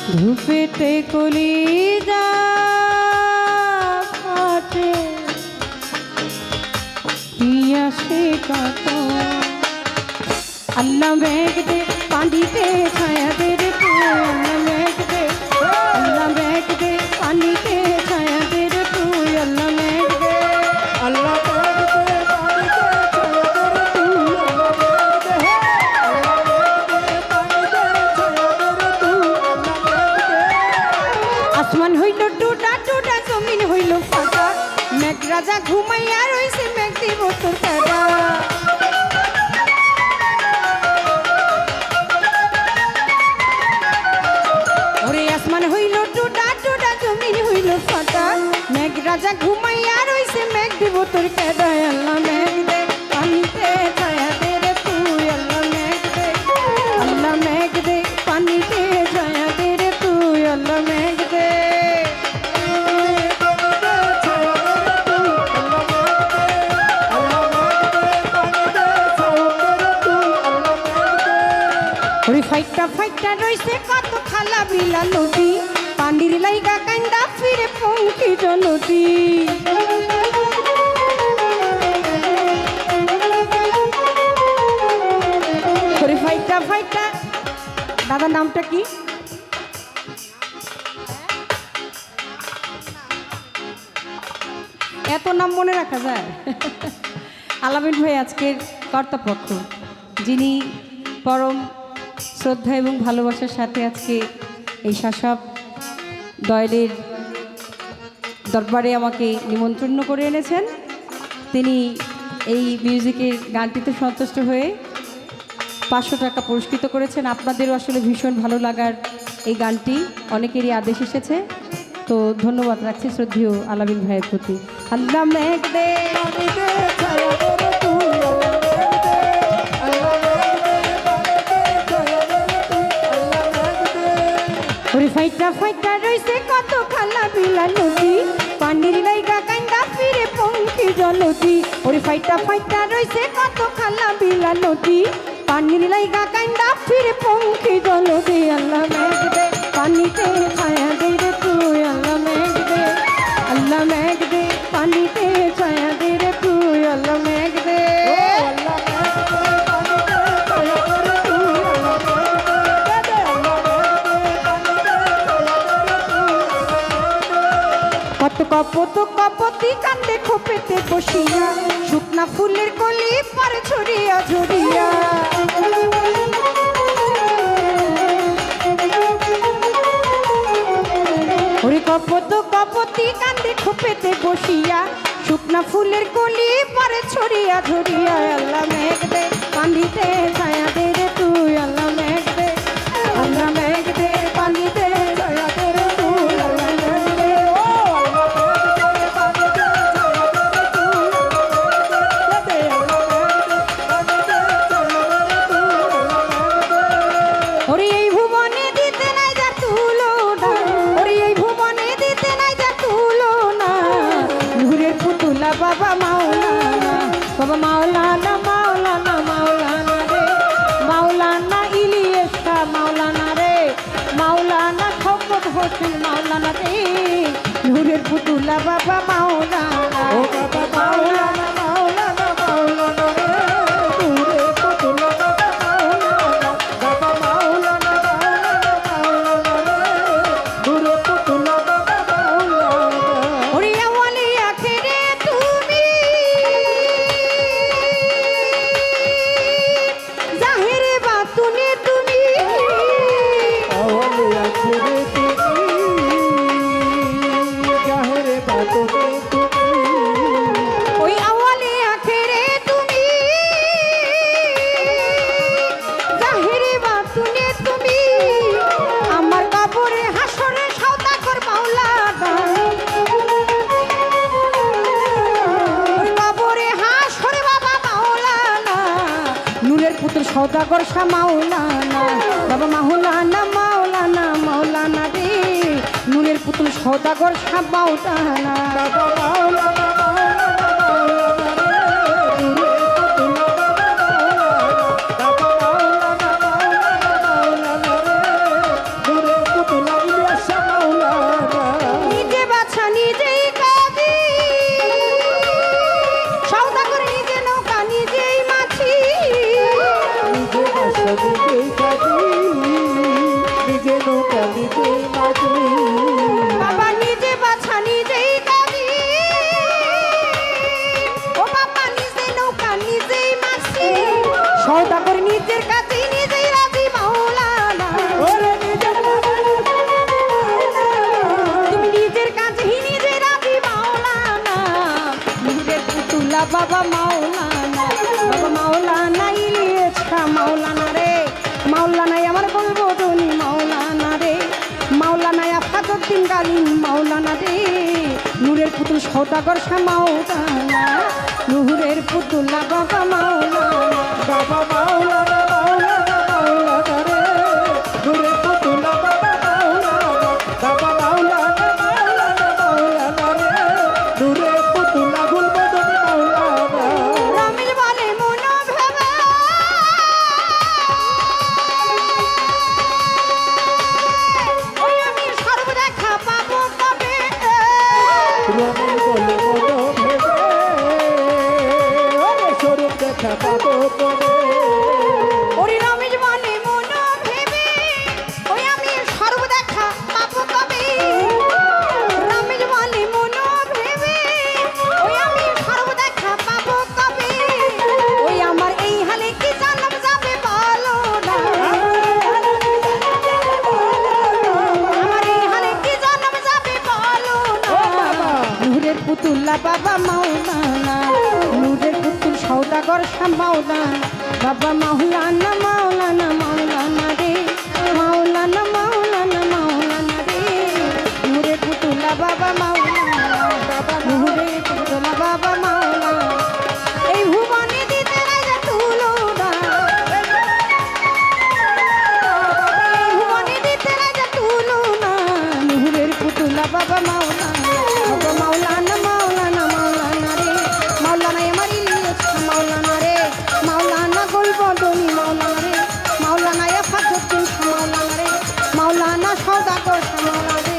ধূপেতে কলিজা ফাটে পিয়াসে কত আল্লাহ মেঘ দে পানিতে ছায়া দে রে তুই আল্লাহ মেঘ দে আল্লাহ মেঘ দে পানিতে ছায়া দে রে তুই আল্লাহ মেঘ দে আল্লাহ মেঘ দে পানিতে ছায়া দে রে তুই আল্লাহ মেঘ দে আল্লাহ মেঘ দে পানিতে ছায়া দে রে তুই আল্লাহ মেঘ দে আসমান হইল টুটা টুটা জমিন হইল ফাটা মেঘ রাজা ঘুমাইয়া রইছে মেঘ দিব তোর কাটা ওরে আসমান হইল টুটা টুটা জমিন হইল ফাটা মেঘ রাজা ঘুমাইয়া রইছে মেঘ দিব তোর কাটা আল্লাহ মেঘ দে পানিতে ছায়া দে রে তুই আল্লাহ মেঘ দে আল্লাহ মেঘ দে পানিতে ছায়া দে রে তুই আল্লাহ মেঘ দে ওরে ফাইটা ফাইটা রইছে কত খালা বিলা নদী পানির লাইগা কান্দা ফিরে পঙ্কি নদী ওরে ফাইটা ফাইটা দাদার নামটা কি এত নাম মনে রাখা যায় আলামিন ভাই আজকের কর্তাপক্ষ যিনি পরম শ্রদ্ধা এবং ভালোবাসার সাথে আজকে এই শাসব দয়েলের দরবারে আমাকে নিমন্ত্রণ করে এনেছেন তিনি এই মিউজিকের গানটিতে সন্তুষ্ট হয়ে 500 টাকা পুরস্কৃত করেছেন আপনাদেরও আসলে ভীষণ ভালো লাগার এই গানটি অনেকেরই আদেশ এসেছে তো ধন্যবাদ রাখছি শ্রদ্ধেয় আলামিন ভাইয়ের প্রতি আল্লাহ মেঘ দে পানিতে ছায়া দে রে তুই আল্লাহ মেঘ দে আল্লাহ মেঘ দে পানিতে ছায়া দে রে তুই আল্লাহ মেঘ দে ওরে ফাইটা ফাইটা রইছে কত খালা বিলা নদী পানির লাইগা কান্দা ফিরে পঙ্কি জলদি ওরে ফাইটা ফাইটা রইছে কত খালা বিলা নদী পানির লাইগা কান্দা ফিরে পঙ্কি জলদি আল্লাহ মেঘ দে পানিতে ছায়া দে রে তুই আল্লাহ মেঘ দে আল্লাহ মেঘ দে পানিতে ছায়া দে রে তুই আল্লাহ মেঘ দে আল্লাহ মেঘ দে পানিতে ছায়া দে রে তুই আল্লাহ মেঘ দে আল্লাহ মেঘ দে পানিতে ছায়া দে রে তুই কত কপতি কান্দে খোপেতে বসিয়া শুকনা ফুলের কলি পরে ছড়িয়া ঝরিয়া ওরে কপতি কান্দে খোপেতে বসিয়া শুকনা ফুলের কলি পরে ছড়িয়া ঝরিয়া আল্লাহ মেঘ দে পানিতে ছায়া দে রে তুই আল্লাহ মেঘ দে আল্লাহ মেঘ দে পানিতে ছায়া দে রে তুই আল্লাহ মেঘ দে ওরে এই ভুবনে দিতে নাই যা তুলনা ওরে এই ভুবনে দিতে নাই যা তুলনা নূরের পুতুলা বাবা মাওলানা মাওলানা মাওলানা রে মাওলানা ইলিয়াস শাহ মাওলানা রে মাওলানা খোকত হোসেন মাওলানা রে নূরের পুতুলা বাবা মাওলানা ও বাবা মাওলানা মাওলানা মাওলানা রে নূরে পুতুলা বাবা মাওলানা বাবা মাওলানা মাওলানা মাওলানা রে নূরে পুতুলা বাবা মাওলানা ওরে আওয়ালি আখেরে তুমি জাহিরে বাতুনে তুমি আওয়ালি আখেরে তুমি জাহেরে বাতুনে তুমি ওই আওয়ালি আখেরে তুমি জাহিরে বাতুনে তুমি আমার কবরে হাসরে সওদাগর মাওলানা ওই কবরে হাসরে বাবা মাওলানা নূরের পুত্র সওদাগর শাহ মাওলানা বাবা মাওলানা মাওলানা মাওলানা রে নূরের পুত্র সওদাগর শাহ মাওলানা বাবা মাওলানা মাওলানা মাওলানা রে নূরে পুতুলা বাবা মাওলানা বাবা মাওলানা মাওলানা মাওলানা রে নূরে পুতুলা নিজে নৌকা নিজে মাঝি বাবা নিজে বাছা নিজেই কাঁদি, ও বাবা নিজে নৌকা নিজেই মাসি, সওদাগর নিজের কাছেই নিজেই রাজি মাওলানা। ওরে নিজে তুমি নিজের কাছেই নিজে রাজি মাওলানা, নিজের পুতুলা বাবা মাওলানা, বাবা মাওলানা ইলিয়াসা মাওলানা রে, মাওলানাই আমার বলবো ধনী মাওলানা রে, মাওলানাই আফাদুদ্দিন গালিন মাওলানা রে, নূরের পুতুল সওদাগর শাহ মাওলানা, নূরের পুতুলা বাবা মাওলানা। বাবা মাওলানা মাওলানা মাওলানা রে নূরে পুতুলা বাবা মাওলানা বাবা মাওলানা মাওলানা মাওলানা রে নূরে পুতুলা গুলবদন মাওলানা রামিল বলে মন ভেবে, ওই আমি সর্বদেখা পাবো কবে, রমণ বলে মনো ভেবে ওরে স্বরূপ দেখা পাবো কবে ওরে রামিল বলে মন ভেবে, ওই আমি সর্বদেখা পাবো কবে, রামিল বলে মন ভেবে, ওই আমি সর্বদেখা পাবো কবে, ওই আমার এই হালে কি জানম যাবে বলো না, আমার এই হালে কি জানম যাবে বলো না। নূরের পুতুল্লা বাবা মাওলানা, নূরের পুতুল সওদাগর শাহ মাওলানা, বাবা মাওলানা মাওলানা মাওলানা রে, মাওলানা মাওলানা মাওলানা রে, নূরের পুতুল্লা বাবা মাওলানা, নূরের পুতুল্লা বাবা মাওলানা, এই ভুবনে দিতে রাজা তুলনা, এই ভুবনে দিতে রাজা তুলনা, নূরের পুতুল্লা বাবা মাওলানা, বাবা মাওলানা মাওলানা মাওলানা রে, মাওলানা আমার ইলিয়াস মাওলানা রে, মাওলানা গোলবদনি মাওলানা রে, মাওলানা আফাদুদ্দিন মাওলানা রে, মাওলানা সওদাগর মাওলানা রে,